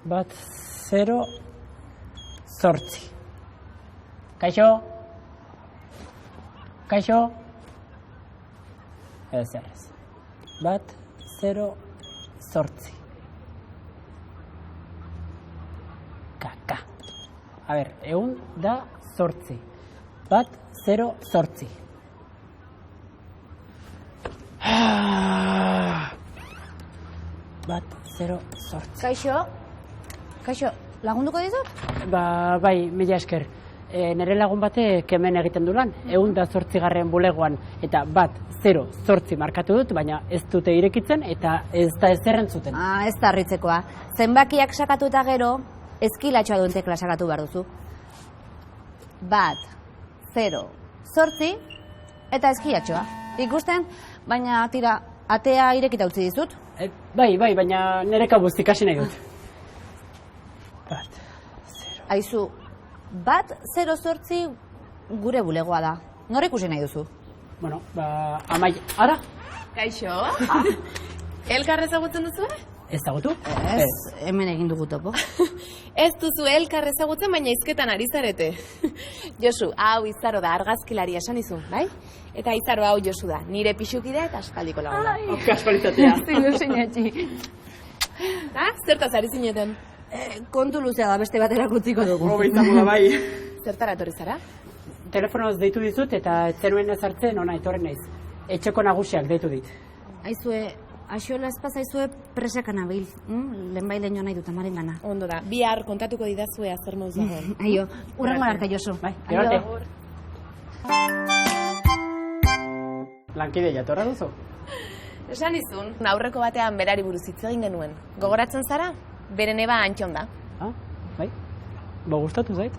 Bat, 0, 8. Kaixo? Kaixo? Ez. Bat, 0, 8. Kaka. A ber, 108. Bat, 0, 8. Bat, 0, 8. Kaixo, lagunduko dizut? Bai, mila esker. Nere lagun batek hemen egiten du lan, 108. bulegoan, eta bat, 0, 8 markatu dut, baina ez dute irekitzen eta ez da ezer entzuten. Ez da harritzekoa. Zenbakiak sakatu eta gero, eskilatxoa duen tekla sakatu behar duzu. Bat, 0, 8, eta eskilatxoa. Ikusten, baina tira, atea irekita utzi dizut. Bai, baina nere kabuz ikasi nahi dut. Bat, 0. Aizu, bat, 0, 8 gure bulegoa da. Nor ikusi nahi duzu? Bueno, Amai, ara? Kaixo? Elkar ezagutzen duzu? Ezagutu? Ez, hemen egin dugu topo. Ez duzu elkar ezagutzen, baina hizketan ari zarete. Josu, hau Izaro da, argazkilaria esan izu, bai? Eta Izaro hau Josu da, nire pixukidea eta aspaldiko laguna. Kasualitatea. Zindu sinatxi. Zertaz ari zineten? Kontu luzea da, beste batera kutziko dugu. Izango da bai. Zertara etorri zara? Telefonoz deitu dizut eta ez zenuen ezartzen ona etorri naiz. Etxeko nagusiak deitu dit. Aizue, Axola espazaizue presaka nabil. Lehenbailen jo nahi dut amaren gana. Ondo da, bihar kontatuko didazue zer moz dagoen. Aio, urrengo arka Josu. Bai, gerarte. Lankide jatorra duzu? Esan izun, aurreko batean berari buruz hitz egin genuen. Gogoratzen zara? Bere neba Antxon da. Bai. Gustatu zait?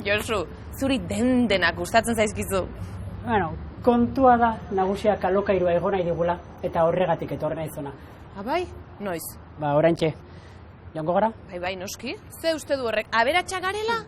Josu, zuri denak gustatzen zaizkizu. Bueno, kontua da nagusiak alokairua egon nahi digula eta horregatik etorri naiz hona. Bai? Noiz? Oraintxe. Joango gara? Bai, noski. Ze uste du horrek, aberatsak garela?